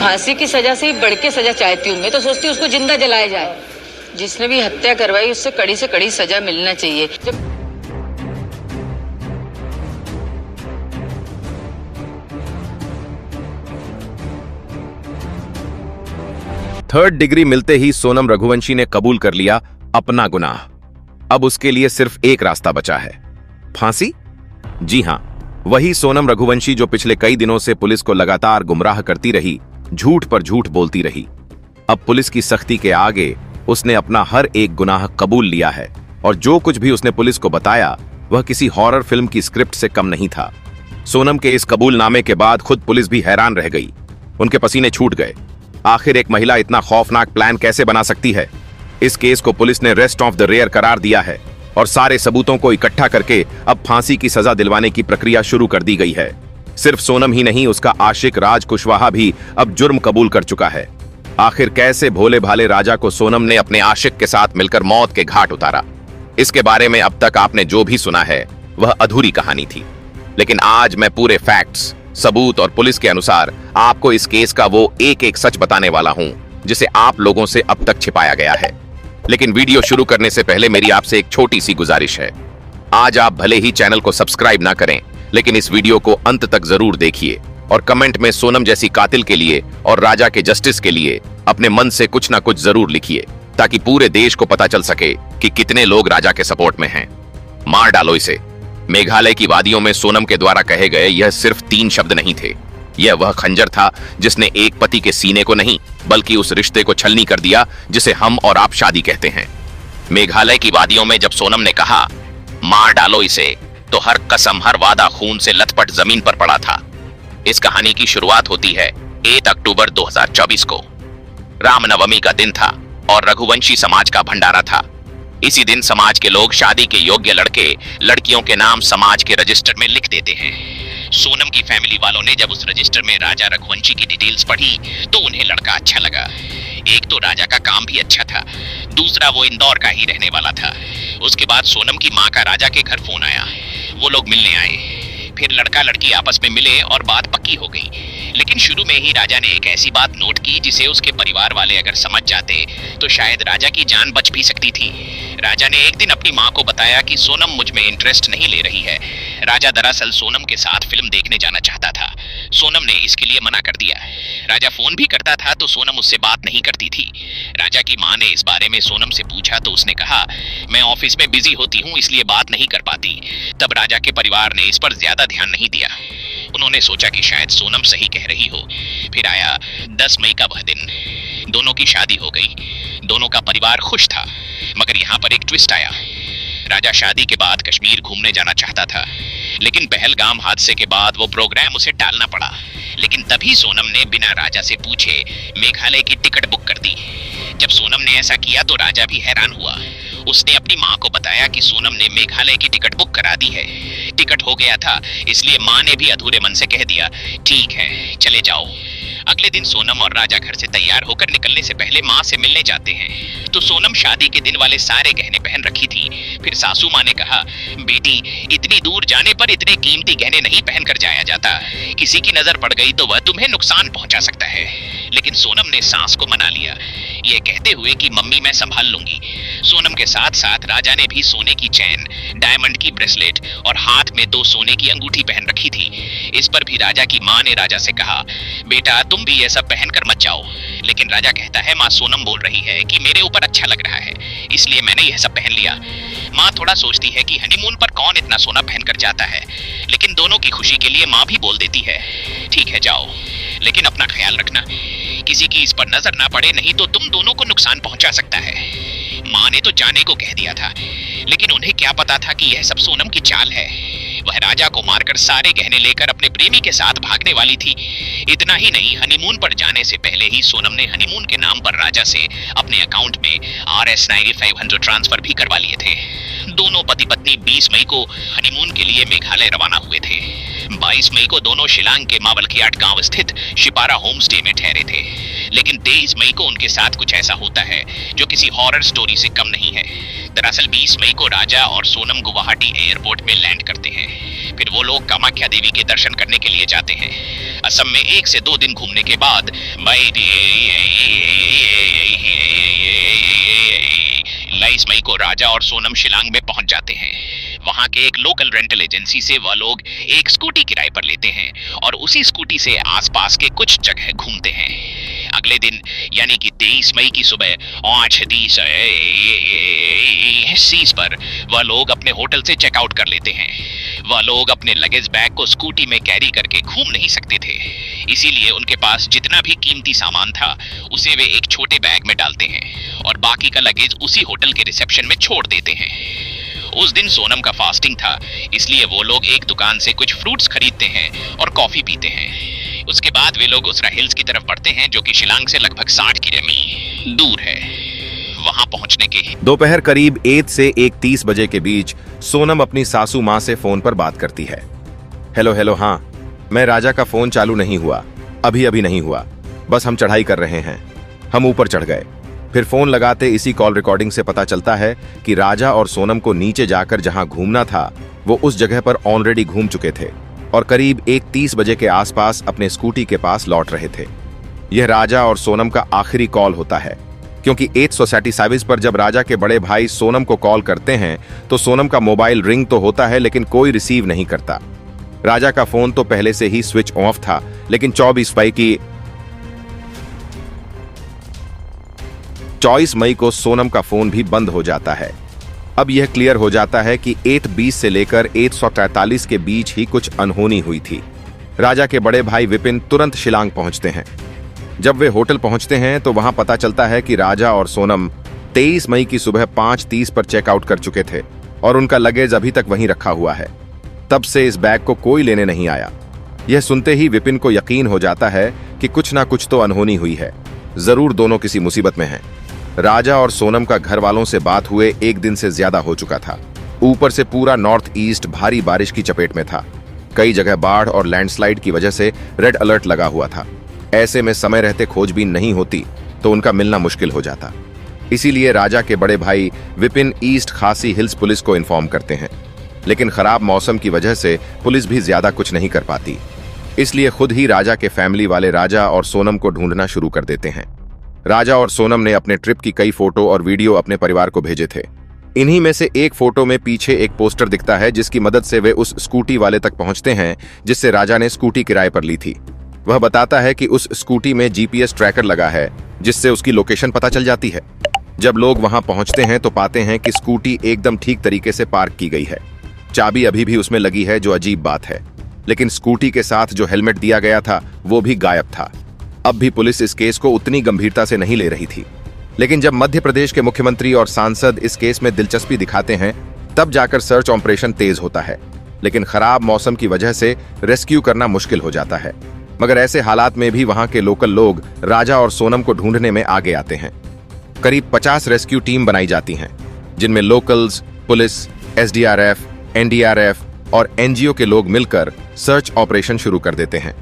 फांसी की सजा से ही बढ़ के सजा चाहती हूँ। मैं तो सोचती हूँ उसको जिंदा जलाया जाए। जिसने भी हत्या करवाई उससे कड़ी से कड़ी सजा मिलना चाहिए। जब थर्ड डिग्री मिलते ही सोनम रघुवंशी ने कबूल कर लिया अपना गुनाह। अब उसके लिए सिर्फ एक रास्ता बचा है, फांसी। जी हां, वही सोनम रघुवंशी जो पिछले कई दिनों से पुलिस को लगातार गुमराह करती रही, झूठ पर झूठ बोलती रही। अब पुलिस की सख्ती के आगे उसने अपना हर एक गुनाह कबूल लिया है और जो कुछ भी उसने पुलिस को बताया वह किसी हॉरर फिल्म की स्क्रिप्ट से कम नहीं था। सोनम के इस कबूलनामे के बाद खुद पुलिस भी हैरान रह गई। उनके पसीने छूट गए। आखिर एक महिला इतना खौफनाक प्लान कैसे बना सकती है? इस केस को पुलिस ने रेस्ट ऑफ द रेयर करार दिया है और सारे सबूतों को इकट्ठा करके अब फांसी की सजा दिलवाने की प्रक्रिया शुरू कर दी गई है। सिर्फ सोनम ही नहीं, उसका आशिक राज कुशवाहा भी अब जुर्म कबूल कर चुका है। आखिर कैसे भोले भाले राजा को सोनम ने अपने आशिक के साथ मिलकर मौत के घाट उतारा, इसके बारे में अब तक आपने जो भी सुना है वह अधूरी कहानी थी। लेकिन आज मैं पूरे फैक्ट्स, सबूत और पुलिस के अनुसार आपको इस केस का वो एक एक सच बताने वाला हूं जिसे आप लोगों से अब तक छिपाया गया है। लेकिन वीडियो शुरू करने से पहले मेरी आपसे एक छोटी सी गुजारिश है। आज आप भले ही चैनल को सब्सक्राइब ना करें, लेकिन इस वीडियो को अंत तक जरूर देखिए और कमेंट में सोनम जैसी कातिल के लिए और राजा के जस्टिस के लिए अपने मन से कुछ ना कुछ जरूर लिखिए, ताकि पूरे देश को पता चल सके कि कितने लोग राजा के सपोर्ट में हैं। मार डालो इसे। मेघालय की वादियों में सोनम के द्वारा कहे गए यह सिर्फ 3 शब्द नहीं थे। यह वह खंजर था जिसने एक पति के सीने को नहीं बल्कि उस रिश्ते को छलनी कर दिया जिसे हम और आप शादी कहते हैं। मेघालय की वादियों में जब सोनम ने कहा मार डालो इसे, तो हर कसम, हर वादा खून से लथपथ जमीन पर पड़ा था। इस कहानी की शुरुआत होती है 8 अक्टूबर 2024 को। रामनवमी का दिन था और रघुवंशी समाज का भंडारा था। इसी दिन समाज के लोग शादी के योग्य लड़के लड़कियों के नाम समाज के रजिस्टर में लिख देते हैं। सोनम की फैमिली वालों ने जब उस रजिस्टर में राजा रघुवंशी की डिटेल्स पढ़ी तो उन्हें लड़का अच्छा लगा। एक तो राजा का काम भी अच्छा था, दूसरा वो इंदौर का ही रहने वाला था। उसके बाद सोनम की माँ का राजा के घर फोन आया। वो लोग मिलने आए, फिर लड़का लड़की आपस में मिले और बात पक्की हो गई। लेकिन शुरू में ही राजा ने एक ऐसी बात नोट की जिसे उसके परिवार वाले अगर समझ जाते तो शायद राजा की जान बच भी सकती थी। राजा ने एक दिन अपनी माँ को बताया कि सोनम मुझ में इंटरेस्ट नहीं ले रही है। राजा दरअसल सोनम के साथ फिल्म देखने जाना चाहता था। सोनम ने इसके लिए मना कर दिया। राजा फोन भी करता था तो सोनम उससे बात नहीं करती थी। राजा की माँ ने इस बारे में सोनम से पूछा तो उसने कहा मैं ऑफिस में बिजी होती हूँ इसलिए बात नहीं कर पाती। तब राजा के परिवार ने इस पर ज्यादा ध्यान नहीं दिया। उन्होंने सोचा कि शायद सोनम सही कह रही हो। फिर आया 10 मई का वह दिन। दोनों की शादी हो गई। दोनों का परिवार खुश था। मगर यहाँ पर एक ट्विस्ट आया। राजा शादी के बाद कश्मीर घूमने जाना चाहता था, लेकिन पहलगाम हादसे के बाद वो प्रोग्राम उसे टालना पड़ा। लेकिन तभी सोनम ने बिना राजा से पूछे मेघालय की टिकट बुक कर दी। जब सोनम ने ऐसा किया तो राजा भी हैरान हुआ। उसने अपनी माँ को बताया कि सोनम ने मेघालय की टिकट बुक करा दी है। टिकट हो गया था, इसलिए माँ ने भी अधूरे मन से कह दिया ठीक है चले जाओ। अगले दिन सोनम और राजा घर से तैयार होकर निकलने से पहले माँ से मिलने जाते हैं तो सोनम शादी के दिन वाले सारे गहने पहन रखी थी। फिर सासू माँ ने कहा बेटी, इतनी दूर जाने पर इतने कीमती गहने नहीं पहन कर जाया जाता। किसी की नजर पड़ गई तो वह तुम्हें नुकसान पहुंचा सकता है। लेकिन सोनम ने सास को मना लिया, ये कहते हुए कि मम्मी मैं संभाल लूंगी। सोनम के साथ साथ राजा ने भी सोने की चैन, डायमंड की ब्रेसलेट और हाथ में 2 सोने की अंगूठी पहन रखी थी। इस पर भी राजा की माँ ने राजा से कहा बेटा तुम भी ये सब पहन कर मत जाओ। लेकिन राजा कहता है माँ सोनम बोल रही है कि मेरे ऊपर अच्छा लग रहा है इसलिए मैंने यह सब पहन लिया। माँ थोड़ा सोचती है कि हनीमून पर कौन इतना सोना पहन कर जाता है, लेकिन दोनों की खुशी के लिए माँ भी बोल देती है ठीक है जाओ, लेकिन अपना ख्याल रखना, किसी की इस पर नजर ना पड़े नहीं तो तुम दोनों को नुकसान पहुंचा सकता है। माँ ने तो जाने को कह दिया था, लेकिन उन्हें क्या पता था कि यह सब सोनम की चाल है। वह राजा को मारकर सारे गहने लेकर अपने प्रेमी के साथ भागने वाली थी। इतना ही नहीं, हनीमून पर जाने से पहले ही सोनम ने हनीमून के नाम पर राजा से अपने अकाउंट में RS 9500 ट्रांसफर भी करवा लिए थे। दोनों पति पत्नी 20 मई को हनीमून के लिए मेघालय रवाना हुए थे। 22 मई को दोनों शिलांग के मावलकियाट गांव स्थित शिपारा होम स्टे में ठहरे थे। लेकिन 23 मई को उनके साथ कुछ ऐसा होता है जो किसी हॉरर स्टोरी से कम नहीं है। दरअसल 20 मई को राजा और सोनम गुवाहाटी एयरपोर्ट में लैंड करते हैं। फिर वो लोग कामाख्या देवी के दर्शन करने के लिए जाते हैं। असम में 1 से 2 दिन घूमने के बाद 22 मई को राजा और सोनम शिलांग में पहुंच जाते हैं। वहां के एक लोकल रेंटल एजेंसी से वह लोग एक स्कूटी किराए पर लेते हैं और उसी स्कूटी से आसपास के कुछ जगह घूमते हैं। अगले दिन यानी कि 23 मई की सुबह 8:30 पर वह लोग अपने होटल से चेकआउट कर लेते हैं। वह लोग अपने लगेज बैग को स्कूटी में कैरी करके घूम नहीं सकते थे, इसीलिए उनके पास जितना भी कीमती सामान था उसे वे एक छोटे बैग में डालते हैं और बाकी का लगेज उसी होटल के रिसेप्शन में छोड़ देते हैं। उस दिन सोनम का फास्टिंग था, इसलिए वो लोग एक दुकान से कुछ फ्रूट्स खरीदते हैं और कॉफी पीते हैं। उसके बाद वे लोग उसरा हिल्स की तरफ बढ़ते हैं, जो कि शिलांग से लगभग 60 किमी दूर है। वहां पहुंचने के ही दोपहर करीब 1 से 1:30 बजे के बीच सोनम अपनी सासू माँ से फोन पर बात करती है। हेलो हेलो, हाँ मैं राजा का फोन चालू नहीं हुआ, अभी नहीं हुआ, बस हम चढ़ाई कर रहे हैं, हम ऊपर चढ़ गए। फिर फोन लगाते इसी कॉल रिकॉर्डिंग से पता चलता है कि राजा और सोनम को नीचे जाकर जहां घूमना था वो उस जगह पर ऑलरेडी घूम चुके थे और करीब 1:30 बजे के आसपास अपने स्कूटी के पास लौट रहे थे। यह राजा और सोनम का आखिरी कॉल होता है, क्योंकि 837 पर जब राजा के बड़े भाई सोनम को कॉल करते हैं तो सोनम का मोबाइल रिंग तो होता है लेकिन कोई रिसीव नहीं करता। राजा का फोन तो पहले से ही स्विच ऑफ था, लेकिन 24 मई को सोनम का फोन भी बंद हो जाता है। अब यह क्लियर हो जाता है कि 8:20 से लेकर 8:43 के बीच ही कुछ अनहोनी हुई थी। राजा के बड़े भाई विपिन तुरंत शिलांग पहुंचते हैं। जब वे होटल पहुंचते हैं तो वहां पता चलता है कि राजा और सोनम 23 मई की सुबह 5:30 पर चेकआउट कर चुके थे और उनका लगेज अभी तक वहीं रखा हुआ है। तब से इस बैग को कोई लेने नहीं आया। यह सुनते ही विपिन को यकीन हो जाता है कि कुछ ना कुछ तो अनहोनी हुई है, जरूर दोनों किसी मुसीबत में हैं। राजा और सोनम का घर वालों से बात हुए 1 दिन से ज्यादा हो चुका था। ऊपर से पूरा नॉर्थ ईस्ट भारी बारिश की चपेट में था। कई जगह बाढ़ और लैंडस्लाइड की वजह से रेड अलर्ट लगा हुआ था। ऐसे में समय रहते खोजबीन नहीं होती तो उनका मिलना मुश्किल हो जाता। इसीलिए राजा के बड़े भाई विपिन ईस्ट खासी हिल्स पुलिस को इन्फॉर्म करते हैं, लेकिन खराब मौसम की वजह से पुलिस भी ज्यादा कुछ नहीं कर पाती। इसलिए खुद ही राजा के फैमिली वाले राजा और सोनम को ढूंढना शुरू कर देते हैं। राजा और सोनम ने अपने ट्रिप की कई फोटो और वीडियो अपने परिवार को भेजे थे। इन्हीं में से एक फोटो में पीछे एक पोस्टर दिखता है, जिसकी मदद से वे उस स्कूटी वाले तक पहुंचते हैं जिससे राजा ने स्कूटी किराए पर ली थी। वह बताता है कि उस स्कूटी में जीपीएस ट्रैकर लगा है, जिससे उसकी लोकेशन पता चल जाती है। जब लोग वहां पहुंचते हैं तो पाते हैं कि स्कूटी एकदम ठीक तरीके से पार्क की गई है। चाबी अभी भी उसमें लगी है, जो अजीब बात है, लेकिन स्कूटी के साथ जो हेलमेट दिया गया था वो भी गायब था। अब भी पुलिस इस केस को उतनी गंभीरता से नहीं ले रही थी, लेकिन जब मध्य प्रदेश के मुख्यमंत्री और सांसद इस केस में दिलचस्पी दिखाते हैं तब जाकर सर्च ऑपरेशन तेज होता है। लेकिन खराब मौसम की वजह से रेस्क्यू करना मुश्किल हो जाता है। मगर ऐसे हालात में भी वहां के लोकल लोग राजा और सोनम को ढूंढने में आगे आते हैं। करीब 50 रेस्क्यू टीम बनाई जाती हैं, जिनमें लोकल्स, पुलिस, एसडीआरएफ, एनडीआरएफ और एनजीओ के लोग मिलकर सर्च ऑपरेशन शुरू कर देते हैं।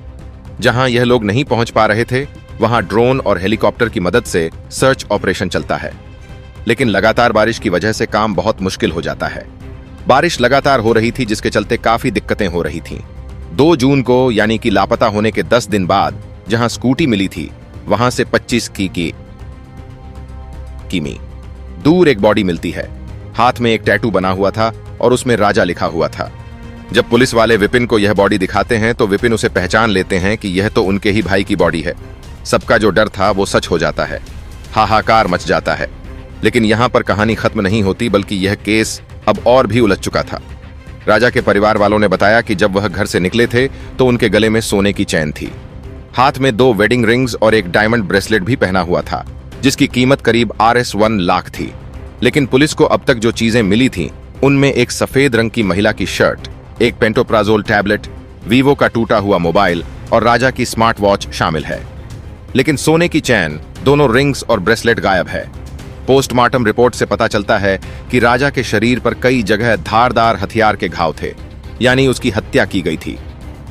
जहां यह लोग नहीं पहुंच पा रहे थे वहां ड्रोन और हेलीकॉप्टर की मदद से सर्च ऑपरेशन चलता है। लेकिन लगातार बारिश की वजह से काम बहुत मुश्किल हो जाता है। बारिश लगातार हो रही थी, जिसके चलते काफी दिक्कतें हो रही थीं। 2 जून को यानी कि लापता होने के 10 दिन बाद जहां स्कूटी मिली थी वहां से 25 किमी दूर एक बॉडी मिलती है। हाथ में एक टैटू बना हुआ था और उसमें राजा लिखा हुआ था। जब पुलिस वाले विपिन को यह बॉडी दिखाते हैं तो विपिन उसे पहचान लेते हैं कि यह तो उनके ही भाई की बॉडी है। सबका जो डर था वो सच हो जाता है। हाहाकार मच जाता है। लेकिन यहाँ पर कहानी खत्म नहीं होती, बल्कि यह केस अब और भी उलझ चुका था। राजा के परिवार वालों ने बताया कि जब वह घर से निकले थे तो उनके गले में सोने की चैन थी। हाथ में 2 वेडिंग रिंग्स और एक डायमंड ब्रेसलेट भी पहना हुआ था, जिसकी कीमत करीब Rs1 लाख थी। लेकिन पुलिस को अब तक जो चीजें मिली थीं उनमें एक सफेद रंग की महिला की शर्ट, एक पेंटोप्राजोल टैबलेट, वीवो का टूटा हुआ मोबाइल और राजा की स्मार्ट वॉच शामिल है। लेकिन सोने की चैन, दोनों रिंग्स और ब्रेसलेट गायब है। पोस्टमार्टम रिपोर्ट से पता चलता है कि राजा के शरीर पर कई जगह धारदार हथियार के घाव थे, यानी उसकी हत्या की गई थी।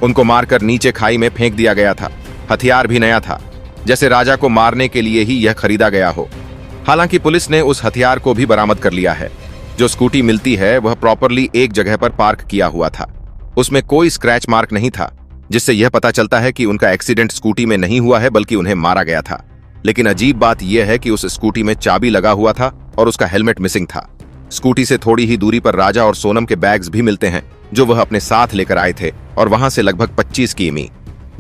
उनको मारकर नीचे खाई में फेंक दिया गया था। हथियार भी नया था, जैसे राजा को मारने के लिए ही यह खरीदा गया हो। हालांकि पुलिस ने उस हथियार को भी बरामद कर लिया है। जो स्कूटी मिलती है वह प्रॉपरली एक जगह पर पार्क किया हुआ था। उसमें कोई स्क्रैच मार्क नहीं था, जिससे यह पता चलता है कि उनका एक्सीडेंट स्कूटी में नहीं हुआ है बल्कि उन्हें मारा गया था। लेकिन अजीब बात यह है कि उस स्कूटी में चाबी लगा हुआ था और उसका हेलमेट मिसिंग था। स्कूटी से थोड़ी ही दूरी पर राजा और सोनम के बैग्स भी मिलते हैं जो वह अपने साथ लेकर आए थे, और वहां से लगभग 25 किमी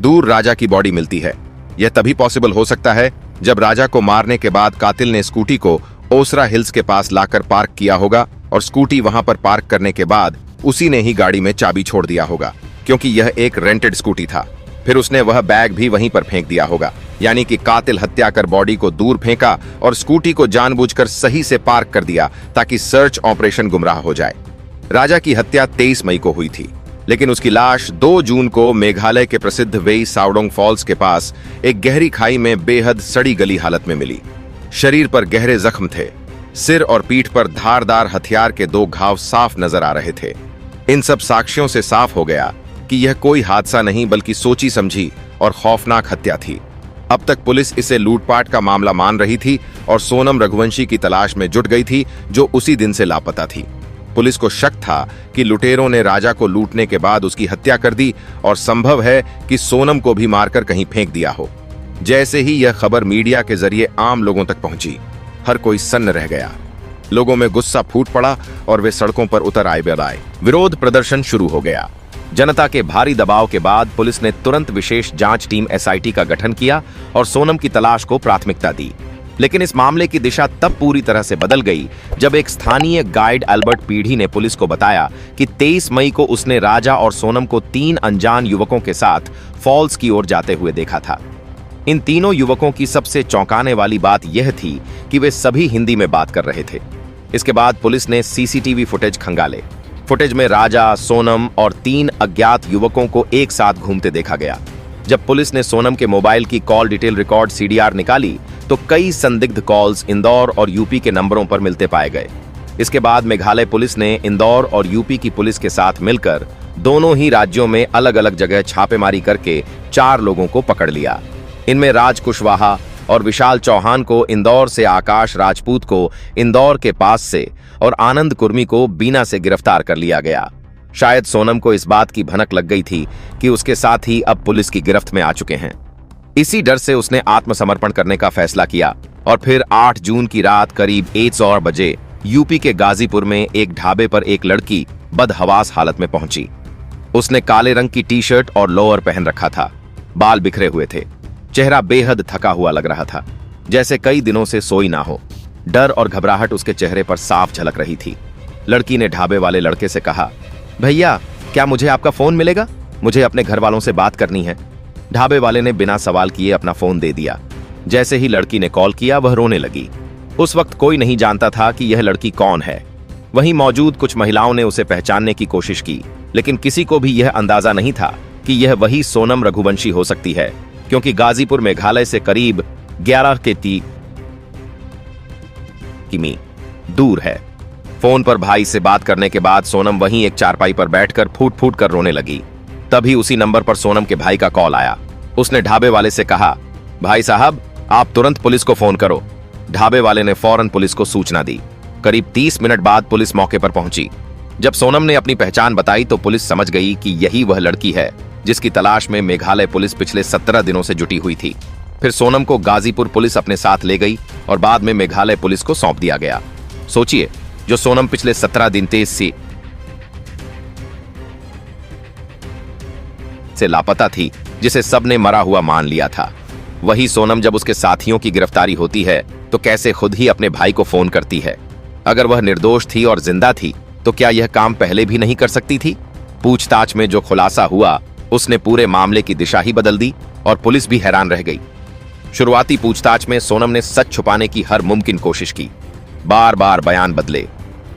दूर राजा की बॉडी मिलती है। यह तभी पॉसिबल हो सकता है जब राजा को मारने के बाद कातिल ने स्कूटी को ओसरा हिल्स के पास लाकर पार्क किया होगा और स्कूटी वहां पर पार्क करने के बाद उसी ने ही गाड़ी में चाबी छोड़ दिया होगा, क्योंकि यह एक रेंटेड स्कूटी था। फिर उसने वह बैग भी वहीं पर फेंक दिया होगा, यानी कि कातिल हत्या कर बॉडी को दूर फेंका और स्कूटी को जानबूझकर सही से पार्क कर दिया ताकि सर्च ऑपरेशन गुमराह हो जाए। राजा की हत्या 23 मई को हुई थी, लेकिन उसकी लाश 2 जून को मेघालय के प्रसिद्ध वेई साउडोंग फॉल्स के पास एक गहरी खाई में बेहद सड़ी गली हालत में मिली। शरीर पर गहरे जख्म थे, सिर और पीठ पर धारदार हथियार के 2 घाव साफ नजर आ रहे थे। इन सब साक्ष्यों से साफ हो गया कि यह कोई हादसा नहीं बल्कि सोची समझी और खौफनाक हत्या थी। अब तक पुलिस इसे लूटपाट का मामला मान रही थी और सोनम रघुवंशी की तलाश में जुट गई थी, जो उसी दिन से लापता थी। पुलिस को शक था कि लुटेरों ने राजा को लूटने के बाद उसकी हत्या कर दी और संभव है कि सोनम को भी मारकर कहीं फेंक दिया हो। जैसे ही यह खबर मीडिया के जरिए आम लोगों तक पहुंची, हर कोई सन्न रह गया। लोगों में गुस्सा फूट पड़ा और वे सड़कों पर उतर आए। विरोध प्रदर्शन शुरू हो गया। जनता के भारी दबाव के बाद पुलिस ने तुरंत विशेष जांच टीम SIT का गठन किया और सोनम की तलाश को प्राथमिकता दी। लेकिन इस मामले की दिशा तब पूरी तरह से बदल गई जब एक स्थानीय गाइड अल्बर्ट पीढ़ी ने पुलिस को बताया कि 23 मई को उसने राजा और सोनम को 3 अनजान युवकों के साथ फॉल्स की ओर जाते हुए देखा था। इन तीनों युवकों की सबसे चौंकाने वाली बात यह थी कि वे सभी हिंदी में बात कर रहे थे। इसके बाद पुलिस ने CCTV फुटेज खंगाले। फुटेज में राजा, सोनम और 3 अज्ञात युवकों को एक साथ घूमते देखा गया। जब पुलिस ने सोनम के मोबाइल की कॉल डिटेल रिकॉर्ड CDR निकाली तो कई संदिग्ध कॉल्स इंदौर और यूपी के नंबरों पर मिलते पाए गए। इसके बाद मेघालय पुलिस ने इंदौर और यूपी की पुलिस के साथ मिलकर दोनों ही राज्यों में अलग अलग जगह छापेमारी करके 4 लोगों को पकड़ लिया। इनमें राज कुशवाहा और विशाल चौहान को इंदौर से, आकाश राजपूत को इंदौर के पास से और आनंद कुर्मी को बीना से गिरफ्तार कर लिया गया। शायद सोनम को इस बात की भनक लग गई थी कि उसके साथी अब पुलिस की गिरफ्त में आ चुके हैं। इसी डर से उसने आत्मसमर्पण करने का फैसला किया और फिर 8 जून की रात करीब 1 बजे यूपी के गाजीपुर में एक ढाबे पर एक लड़की बदहवास हालत में पहुंची। उसने काले रंग की टी-शर्ट और लोअर पहन रखा था, बाल बिखरे हुए थे, चेहरा बेहद थका हुआ लग रहा था, जैसे कई दिनों से सोई ना हो। डर और घबराहट उसके चेहरे पर साफ झलक रही थी। लड़की ने ढाबे वाले लड़के से कहा, भैया क्या मुझे आपका फोन मिलेगा? मुझे अपने घर वालों से बात करनी है। ढाबे वाले ने बिना सवाल किए अपना फोन दे दिया। जैसे ही लड़की ने कॉल किया वह रोने लगी। उस वक्त कोई नहीं जानता था कि यह लड़की कौन है। वहीं मौजूद कुछ महिलाओं ने उसे पहचानने की कोशिश की, लेकिन किसी को भी यह अंदाजा नहीं था कि यह वही सोनम रघुवंशी हो सकती है, क्योंकि गाजीपुर मेघालय से करीब 11 किमी दूर है। फोन पर भाई से बात करने के बाद सोनम वहीं एक चारपाई पर बैठकर फूट फूट कर रोने लगी। तभी उसी नंबर पर सोनम के भाई का कॉल आया। उसने ढाबे वाले से कहा, भाई साहब आप तुरंत पुलिस को फोन करो। ढाबे वाले ने फौरन पुलिस को सूचना दी। करीब 30 मिनट बाद पुलिस मौके पर पहुंची। जब सोनम ने अपनी पहचान बताई तो पुलिस समझ गई कि यही वह लड़की है जिसकी तलाश में मेघालय पुलिस पिछले 17 दिनों से जुटी हुई थी। फिर सोनम को गाजीपुर पुलिस अपने साथ ले गई और बाद में मेघालय पुलिस को सौंप दिया गया। सोचिए, जो सोनम पिछले 17 दिन से लापता थी, जिसे सबने मरा हुआ मान लिया था, वही सोनम जब उसके साथियों की गिरफ्तारी होती है तो कैसे खुद ही अपने भाई को फोन करती है। अगर वह निर्दोष थी और जिंदा थी तो क्या यह काम पहले भी नहीं कर सकती थी? पूछताछ में जो खुलासा हुआ उसने पूरे मामले की दिशा ही बदल दी और पुलिस भी हैरान रह गई। शुरुआती पूछताछ में सोनम ने सच छुपाने की हर मुमकिन कोशिश की, बार बार बयान बदले,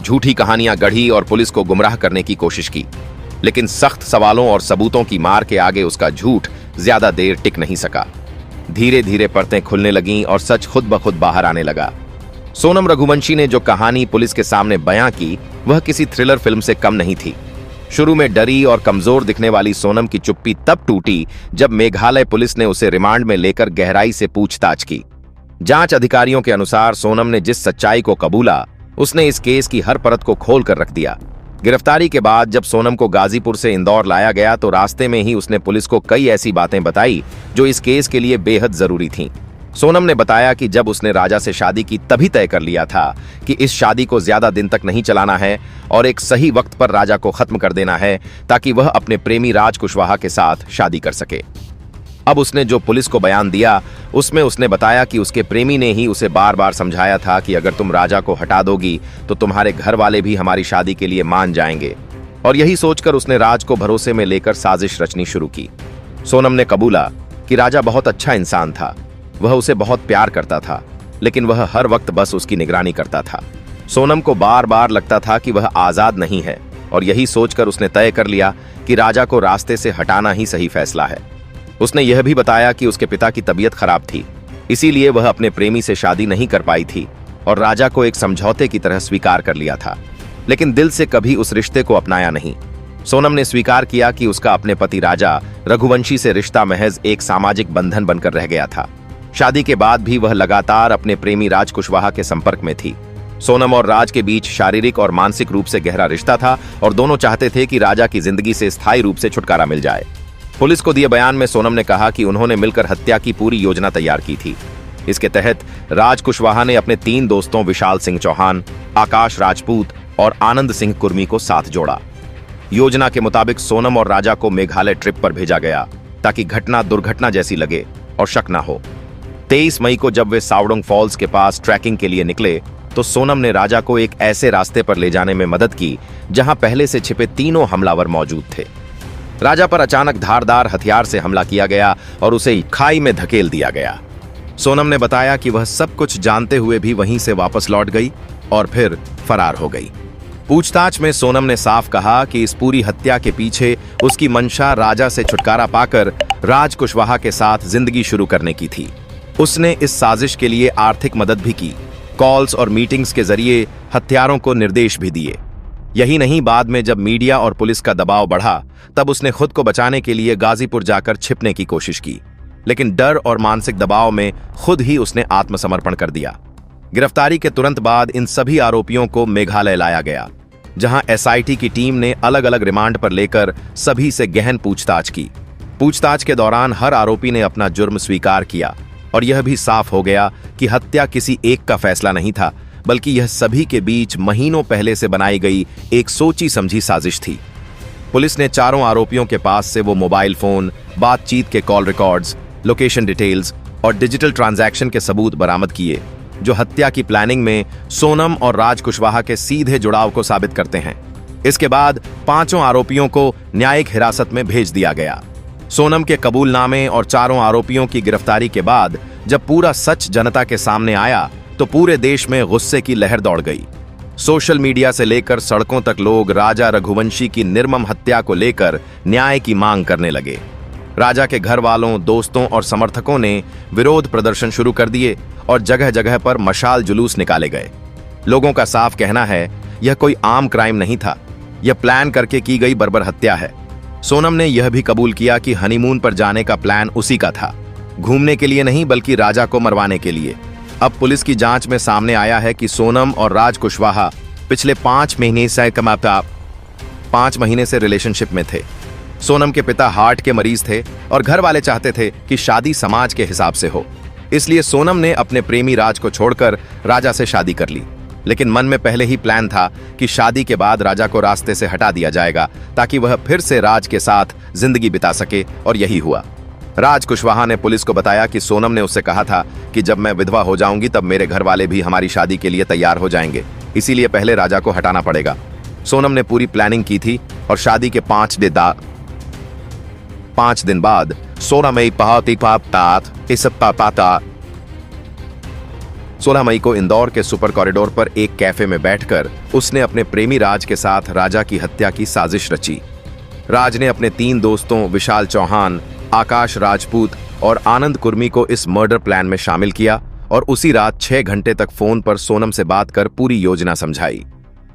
झूठी कहानियां गढ़ी और पुलिस को गुमराह करने की कोशिश की, लेकिन सख्त सवालों और सबूतों की मार के आगे उसका झूठ ज्यादा देर टिक नहीं सका। धीरे धीरे परतें खुलने लगीं और सच खुद ब खुद बाहर आने लगा। सोनम रघुवंशी ने जो कहानी पुलिस के सामने बयां की वह किसी थ्रिलर फिल्म से कम नहीं थी। शुरू में डरी और कमजोर दिखने वाली सोनम की चुप्पी तब टूटी जब मेघालय पुलिस ने उसे रिमांड में लेकर गहराई से पूछताछ की। जांच अधिकारियों के अनुसार सोनम ने जिस सच्चाई को कबूला उसने इस केस की हर परत को खोल कर रख दिया। गिरफ्तारी के बाद जब सोनम को गाजीपुर से इंदौर लाया गया तो रास्ते में ही उसने पुलिस को कई ऐसी बातें बताई जो इस केस के लिए बेहद जरूरी थीं। सोनम ने बताया कि जब उसने राजा से शादी की तभी तय कर लिया था कि इस शादी को ज्यादा दिन तक नहीं चलाना है और एक सही वक्त पर राजा को खत्म कर देना है ताकि वह अपने प्रेमी राज कुशवाहा के साथ शादी कर सके। अब उसने जो पुलिस को बयान दिया उसमें उसने बताया कि उसके प्रेमी ने ही उसे बार बार समझाया था कि अगर तुम राजा को हटा दोगी तो तुम्हारे घर वाले भी हमारी शादी के लिए मान जाएंगे, और यही सोचकर उसने राज को भरोसे में लेकर साजिश रचनी शुरू की। सोनम ने कबूला कि राजा बहुत अच्छा इंसान था, वह उसे बहुत प्यार करता था, लेकिन वह हर वक्त बस उसकी निगरानी करता था। सोनम को बार बार लगता था कि वह आजाद नहीं है, और यही सोचकर उसने तय कर लिया कि राजा को रास्ते से हटाना ही सही फैसला है। उसने यह भी बताया कि उसके पिता की तबीयत खराब थी, इसीलिए वह अपने प्रेमी से शादी नहीं कर पाई थी और राजा को एक समझौते की तरह स्वीकार कर लिया था, लेकिन दिल से कभी उस रिश्ते को अपनाया नहीं। सोनम ने स्वीकार किया कि उसका अपने पति राजा रघुवंशी से रिश्ता महज एक सामाजिक बंधन बनकर रह गया था। शादी के बाद भी वह लगातार अपने प्रेमी राज कुशवाहा के संपर्क में थी। सोनम और राज के बीच शारीरिक और मानसिक रूप से गहरा रिश्ता था और दोनों चाहते थे कि राजा की जिंदगी से स्थायी रूप से छुटकारा मिल जाए। पुलिस को दिए बयान में सोनम ने कहा कि उन्होंने मिलकर हत्या की पूरी योजना तैयार की थी। इसके तहत राज कुशवाहा ने अपने 3 दोस्तों विशाल सिंह चौहान, आकाश राजपूत और आनंद सिंह कुर्मी को साथ जोड़ा। योजना के मुताबिक सोनम और राजा को मेघालय ट्रिप पर भेजा गया ताकि घटना दुर्घटना जैसी लगे और शक न हो। 23 मई को जब वे सावडोंग फॉल्स के पास ट्रैकिंग के लिए निकले तो सोनम ने राजा को एक ऐसे रास्ते पर ले जाने में मदद की जहां पहले से छिपे 3 हमलावर मौजूद थे। राजा पर अचानक धारदार हथियार से हमला किया गया और उसे खाई में धकेल दिया गया। सोनम ने बताया कि वह सब कुछ जानते हुए भी वहीं से वापस लौट गई और फिर फरार हो गई। पूछताछ में सोनम ने साफ कहा कि इस पूरी हत्या के पीछे उसकी मंशा राजा से छुटकारा पाकर राज कुशवाहा के साथ जिंदगी शुरू करने की थी। उसने इस साजिश के लिए आर्थिक मदद भी की, कॉल्स और मीटिंग्स के जरिए हत्यारों को निर्देश भी दिए। यही नहीं, बाद में जब मीडिया और पुलिस का दबाव बढ़ा तब उसने खुद को बचाने के लिए गाजीपुर जाकर छिपने की कोशिश की, लेकिन डर और मानसिक दबाव में खुद ही उसने आत्मसमर्पण कर दिया। गिरफ्तारी के तुरंत बाद इन सभी आरोपियों को मेघालय लाया गया, जहां एसआईटी की टीम ने अलग अलग रिमांड पर लेकर सभी से गहन पूछताछ की। पूछताछ के दौरान हर आरोपी ने अपना जुर्म स्वीकार किया और यह भी साफ हो गया कि हत्या किसी एक का फैसला नहीं था, बल्कि यह सभी के बीच महीनों पहले से बनाई गई एक सोची समझी साजिश थी। पुलिस ने 4 आरोपियों के पास से वो मोबाइल फोन, बातचीत के कॉल रिकॉर्ड्स, लोकेशन डिटेल्स और डिजिटल ट्रांजैक्शन के सबूत बरामद किए, जो हत्या की प्लानिंग में सोनम और राज कुशवाहा के सीधे जुड़ाव को साबित करते हैं। इसके बाद 5 आरोपियों को न्यायिक हिरासत में भेज दिया गया। सोनम के कबूलनामे और 4 आरोपियों की गिरफ्तारी के बाद जब पूरा सच जनता के सामने आया तो पूरे देश में गुस्से की लहर दौड़ गई। सोशल मीडिया से लेकर सड़कों तक लोग राजा रघुवंशी की निर्मम हत्या को लेकर न्याय की मांग करने लगे। राजा के घर वालों, दोस्तों और समर्थकों ने विरोध प्रदर्शन शुरू कर दिए और जगह जगह पर मशाल जुलूस निकाले गए। लोगों का साफ कहना है यह कोई आम क्राइम नहीं था, यह प्लान करके की गई बर्बर हत्या है। सोनम ने यह भी कबूल किया कि हनीमून पर जाने का प्लान उसी का था, घूमने के लिए नहीं बल्कि राजा को मरवाने के लिए। अब पुलिस की जांच में सामने आया है कि सोनम और राज कुशवाहा पिछले 5 महीने से रिलेशनशिप में थे। सोनम के पिता हार्ट के मरीज थे और घर वाले चाहते थे कि शादी समाज के हिसाब से हो, इसलिए सोनम ने अपने प्रेमी राज को छोड़कर राजा से शादी कर ली। लेकिन मन में पहले ही प्लान था कि शादी के बाद राजा को रास्ते से हटा दिया जाएगा ताकि वह फिर से राज के साथ जिंदगी बिता सके, और यही हुआ। राज कुशवाहा ने पुलिस को बताया कि सोनम ने उससे कहा था कि जब मैं विधवा हो जाऊंगी तब मेरे घर वाले भी हमारी शादी के लिए तैयार हो जाएंगे, इसीलिए पहले राजा को हटाना पड़ेगा। सोनम ने पूरी प्लानिंग की थी और शादी के 5 दिन बाद 16 मई को इंदौर के सुपर कॉरिडोर पर एक कैफे में बैठकर उसने अपने प्रेमी राज के साथ राजा की हत्या की साजिश रची। राज ने अपने 3 दोस्तों विशाल चौहान, आकाश राजपूत और आनंद कुर्मी को इस मर्डर प्लान में शामिल किया और उसी रात 6 घंटे तक फोन पर सोनम से बात कर पूरी योजना समझाई।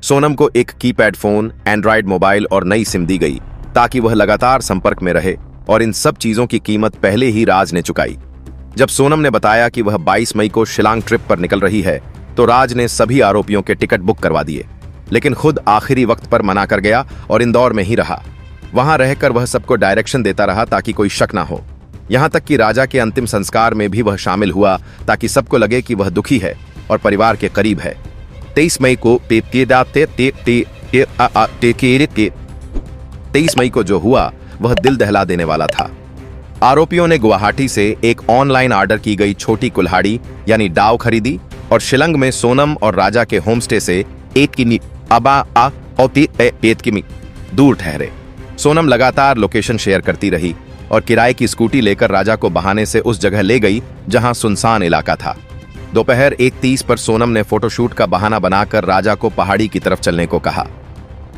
सोनम को एक कीपैड फोन, एंड्रॉइड मोबाइल और नई सिम दी गई ताकि वह लगातार संपर्क में रहे, और इन सब चीजों की कीमत पहले ही राज ने चुकाई। जब सोनम ने बताया कि वह 22 मई को शिलांग ट्रिप पर निकल रही है तो राज ने सभी आरोपियों के टिकट बुक करवा दिए। लेकिन खुद आखिरी वक्त पर मना कर गया और इंदौर में ही रहा। वहां रहकर वह सबको डायरेक्शन देता रहा ताकि कोई शक ना हो। यहां तक कि राजा के अंतिम संस्कार में भी वह शामिल हुआ ताकि सबको लगे कि वह दुखी है और परिवार के करीब है। 23 मई को 23 मई को जो हुआ वह दिल दहला देने वाला था। आरोपियों ने गुवाहाटी से एक ऑनलाइन ऑर्डर की गई छोटी कुल्हाड़ी यानी डाव खरीदी और शिलंग में सोनम और राजा के होमस्टे से 8 किमी दूर ठहरे। सोनम लगातार लोकेशन शेयर करती रही और किराए की स्कूटी लेकर राजा को बहाने से उस जगह ले गई जहां सुनसान इलाका था। दोपहर 1:30 पर सोनम ने फोटोशूट का बहाना बनाकर राजा को पहाड़ी की तरफ चलने को कहा।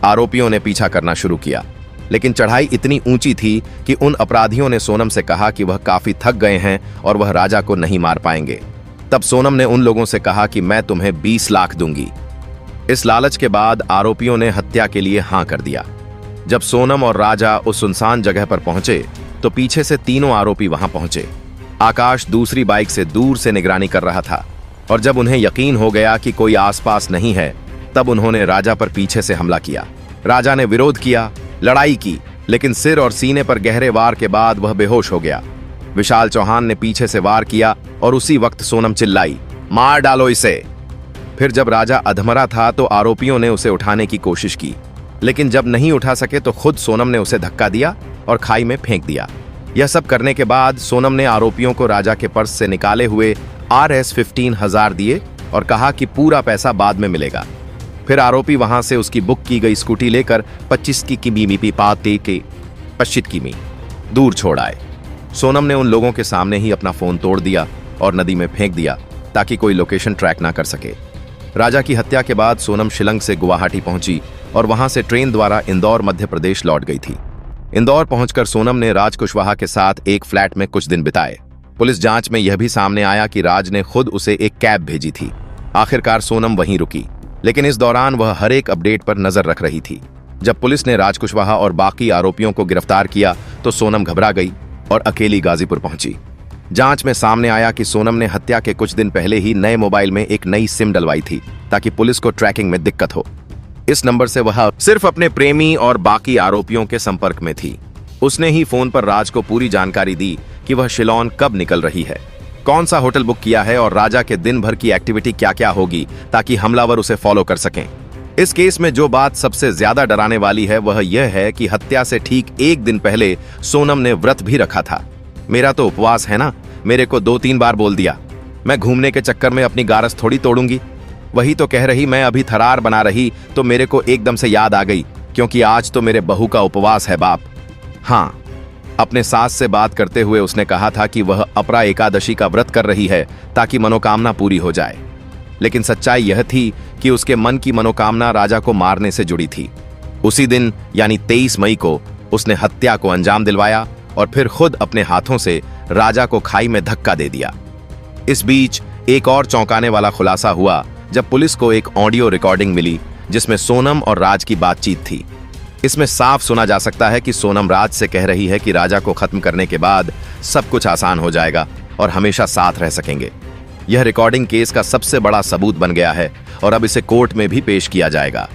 आरोपियों ने पीछा करना शुरू किया, लेकिन चढ़ाई इतनी ऊंची थी कि उन अपराधियों ने सोनम से कहा कि वह काफी थक गए हैं और वह राजा को नहीं मार पाएंगे। तब सोनम ने उन लोगों से कहा कि मैं तुम्हें 20 लाख दूंगी। इस लालच के बाद आरोपियों ने हत्या के लिए हां कर दिया। जब सोनम और राजा उस सुनसान जगह पर पहुंचे तो पीछे से तीनों आरोपी वहां पहुंचे। आकाश दूसरी बाइक से दूर से निगरानी कर रहा था और जब उन्हें यकीन हो गया कि कोई आसपास नहीं है तब उन्होंने राजा पर पीछे से हमला किया। राजा ने विरोध किया, लड़ाई की, लेकिन सिर और सीने पर गहरे वार के बाद वह बेहोश हो गया। विशाल चौहान ने पीछे से वार किया और उसी वक्त सोनम चिल्लाई, मार डालो इसे। फिर जब राजा अधमरा था तो आरोपियों ने उसे उठाने की कोशिश की, लेकिन जब नहीं उठा सके तो खुद सोनम ने उसे धक्का दिया और खाई में फेंक दिया। यह सब करने के बाद सोनम ने आरोपियों को राजा के पर्स से निकाले हुए RS 15,000 दिए और कहा कि पूरा पैसा बाद में मिलेगा। फिर आरोपी वहां से उसकी बुक की गई स्कूटी लेकर 25 किमी दूर छोड़ आए। सोनम ने उन लोगों के सामने ही अपना फोन तोड़ दिया और नदी में फेंक दिया ताकि कोई लोकेशन ट्रैक ना कर सके। राजा की हत्या के बाद सोनम शिलंग से गुवाहाटी पहुंची और वहां से ट्रेन द्वारा इंदौर मध्य प्रदेश लौट गई थी। इंदौर पहुंचकर सोनम ने राज कुशवाहा के साथ एक फ्लैट में कुछ दिन बिताए। पुलिस जांच में यह भी सामने आया कि राज ने खुद उसे एक कैब भेजी थी। आखिरकार सोनम वहीं रुकी, लेकिन इस दौरान वह हर एक अपडेट पर नजर रख रही थी। जब पुलिस ने राज कुशवाहा और बाकी आरोपियों को गिरफ्तार किया तो सोनम घबरा गई और अकेली गाजीपुर पहुंची। जांच में सामने आया कि सोनम ने हत्या के कुछ दिन पहले ही नए मोबाइल में एक नई सिम डलवाई थी ताकि पुलिस को ट्रैकिंग में दिक्कत हो। इस नंबर से वह सिर्फ अपने प्रेमी और बाकी आरोपियों के संपर्क में थी। उसने ही फोन पर राज को पूरी जानकारी दी कि वह शिलोन कब निकल रही है, कौन सा होटल बुक किया है और राजा के दिन भर की एक्टिविटी क्या क्या होगी ताकि हमलावर उसे फॉलो कर सकें। इस केस में जो बात सबसे ज्यादा डराने वाली है वह यह है कि हत्या से ठीक एक दिन पहले सोनम ने व्रत भी रखा था। मेरा तो उपवास है ना, मेरे को 2-3 बार बोल दिया। मैं घूमने के चक्कर में अपनी गारस थोड़ी तोड़ूंगी। वही तो कह रही, मैं अभी थरार बना रही तो मेरे को एकदम से याद आ गई, क्योंकि आज तो मेरे बहू का उपवास है बाप। हाँ, अपने सास से बात करते हुए उसने कहा था कि वह अपरा एकादशी का व्रत कर रही है ताकि मनोकामना पूरी हो जाए। लेकिन सच्चाई यह थी कि उसके मन की मनोकामना राजा को मारने से जुड़ी थी। उसी दिन यानी 23 मई को उसने हत्या को अंजाम दिलवाया और फिर खुद अपने हाथों से राजा को खाई में धक्का दे दिया। इस बीच एक और चौंकाने वाला खुलासा हुआ जब पुलिस को एक ऑडियो रिकॉर्डिंग मिली जिसमें सोनम और राज की बातचीत थी। इसमें साफ सुना जा सकता है कि सोनम राज से कह रही है कि राजा को खत्म करने के बाद सब कुछ आसान हो जाएगा और हमेशा साथ रह सकेंगे। यह रिकॉर्डिंग केस का सबसे बड़ा सबूत बन गया है और अब इसे कोर्ट में भी पेश किया जाएगा।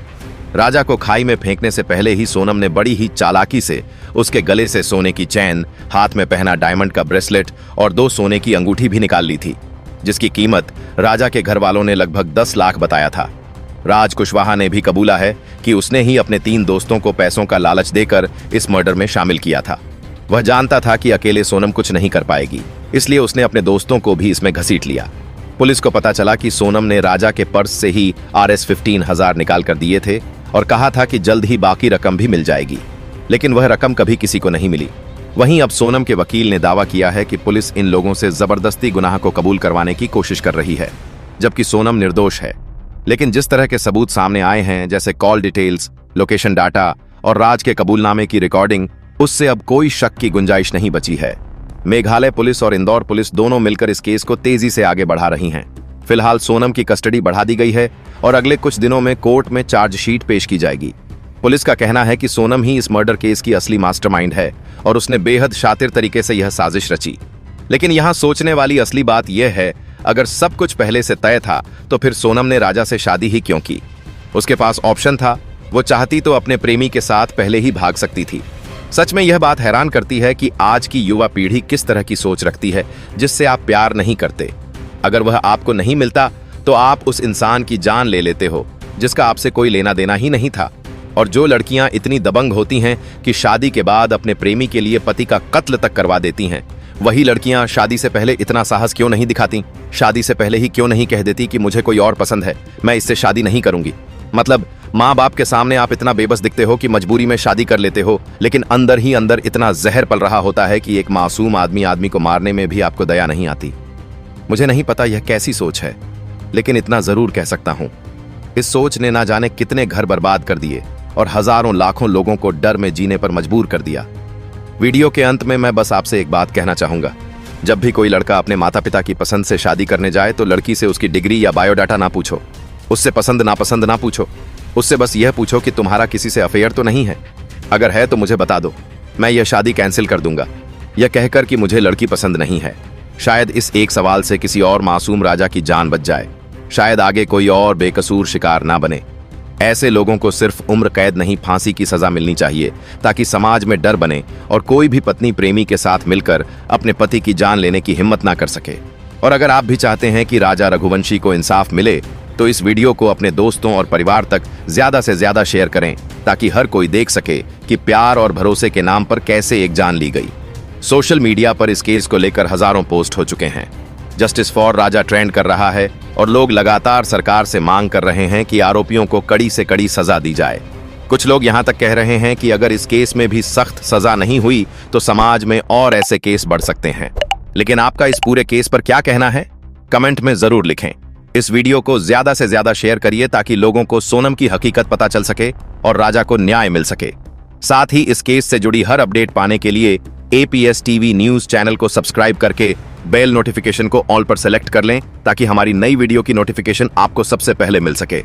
राजा को खाई में फेंकने से पहले ही सोनम ने बड़ी ही चालाकी से उसके गले से सोने की चैन, हाथ में पहना डायमंड का ब्रेसलेट और 2 सोने की अंगूठी भी निकाल ली थी, जिसकी कीमत राजा के घर वालों ने लगभग 10 लाख बताया था। राज कुशवाहा ने भी कबूला है कि उसने ही अपने 3 दोस्तों को पैसों का लालच देकर इस मर्डर में शामिल किया था। वह जानता था कि अकेले सोनम कुछ नहीं कर पाएगी, इसलिए उसने अपने दोस्तों को भी इसमें घसीट लिया। पुलिस को पता चला कि सोनम ने राजा के पर्स से ही RS 15,000 निकाल कर दिए थे और कहा था कि जल्द ही बाकी रकम भी मिल जाएगी, लेकिन वह रकम कभी किसी को नहीं मिली। वहीं अब सोनम के वकील ने दावा किया है कि पुलिस इन लोगों से जबरदस्ती गुनाह को कबूल करवाने की कोशिश कर रही है, जबकि सोनम निर्दोष है। लेकिन जिस तरह के सबूत सामने आए हैं, जैसे कॉल डिटेल्स, लोकेशन डाटा और राज के कबूलनामे की रिकॉर्डिंग, उससे अब कोई शक की गुंजाइश नहीं बची है। मेघालय पुलिस और इंदौर पुलिस दोनों मिलकर इस केस को तेजी से आगे बढ़ा रही हैं। फिलहाल सोनम की कस्टडी बढ़ा दी गई है और अगले कुछ दिनों में कोर्ट में चार्जशीट पेश की जाएगी। पुलिस का कहना है कि सोनम ही इस मर्डर केस की असली मास्टरमाइंड है और उसने बेहद शातिर तरीके से यह साजिश रची। लेकिन यहाँ सोचने वाली असली बात यह है, अगर सब कुछ पहले से तय था तो फिर सोनम ने राजा से शादी ही क्यों की? उसके पास ऑप्शन था, वो चाहती तो अपने प्रेमी के साथ पहले ही भाग सकती थी। सच में यह बात हैरान करती है कि आज की युवा पीढ़ी किस तरह की सोच रखती है जिससे आप प्यार नहीं करते। अगर वह आपको नहीं मिलता तो आप उस इंसान की जान ले लेते हो जिसका आपसे कोई लेना देना ही नहीं था। और जो लड़कियां इतनी दबंग होती हैं कि शादी के बाद अपने प्रेमी के लिए पति का कत्ल तक करवा देती हैं, वही लड़कियां शादी से पहले इतना साहस क्यों नहीं दिखाती? शादी से पहले ही क्यों नहीं कह देती कि मुझे कोई और पसंद है, मैं इससे शादी नहीं करूंगी? मतलब माँ बाप के सामने आप इतना बेबस दिखते हो कि मजबूरी में शादी कर लेते हो, लेकिन अंदर ही अंदर इतना जहर पल रहा होता है कि एक मासूम आदमी को मारने में भी आपको दया नहीं आती। मुझे नहीं पता यह कैसी सोच है, लेकिन इतना जरूर कह सकता हूं, इस सोच ने ना जाने कितने घर बर्बाद कर दिए और हजारों लाखों लोगों को डर में जीने पर मजबूर कर दिया। वीडियो के अंत में मैं बस आपसे एक बात कहना चाहूंगा, जब भी कोई लड़का अपने माता पिता की पसंद से शादी करने जाए तो लड़की से उसकी डिग्री या बायोडाटा ना पूछो, उससे पसंद नापसंद ना पूछो, उससे बस यह पूछो कि तुम्हारा किसी से अफेयर तो नहीं है। अगर है तो मुझे बता दो, मैं यह शादी कैंसिल कर दूंगा, यह कहकर कि मुझे लड़की पसंद नहीं है। शायद इस एक सवाल से किसी और मासूम राजा की जान बच जाए, शायद आगे कोई और बेकसूर शिकार ना बने। ऐसे लोगों को सिर्फ उम्र कैद नहीं, फांसी की सजा मिलनी चाहिए, ताकि समाज में डर बने और कोई भी पत्नी प्रेमी के साथ मिलकर अपने पति की जान लेने की हिम्मत ना कर सके। और अगर आप भी चाहते हैं कि राजा रघुवंशी को इंसाफ मिले तो इस वीडियो को अपने दोस्तों और परिवार तक ज्यादा से ज्यादा शेयर करें, ताकि हर कोई देख सके कि प्यार और भरोसे के नाम पर कैसे एक जान ली गई। सोशल मीडिया पर इस केस को लेकर हजारों पोस्ट हो चुके हैं। जस्टिस फॉर राजा ट्रेंड कर रहा है और लोग लगातार सरकार से मांग कर रहे हैं कि आरोपियों को कड़ी से कड़ी सजा दी जाए। कुछ लोग यहां तक कह रहे हैं कि अगर इस केस में भी सख्त सजा नहीं हुई तो समाज में और ऐसे केस बढ़ सकते हैं। लेकिन आपका इस पूरे केस पर क्या कहना है, कमेंट में जरूर लिखें। इस वीडियो को ज्यादा से ज्यादा शेयर करिए ताकि लोगों को सोनम की हकीकत पता चल सके और राजा को न्याय मिल सके। साथ ही इस केस से जुड़ी हर अपडेट पाने के लिए APS TV न्यूज चैनल को सब्सक्राइब करके बेल नोटिफिकेशन को ऑल पर सेलेक्ट कर लें, ताकि हमारी नई वीडियो की नोटिफिकेशन आपको सबसे पहले मिल सके।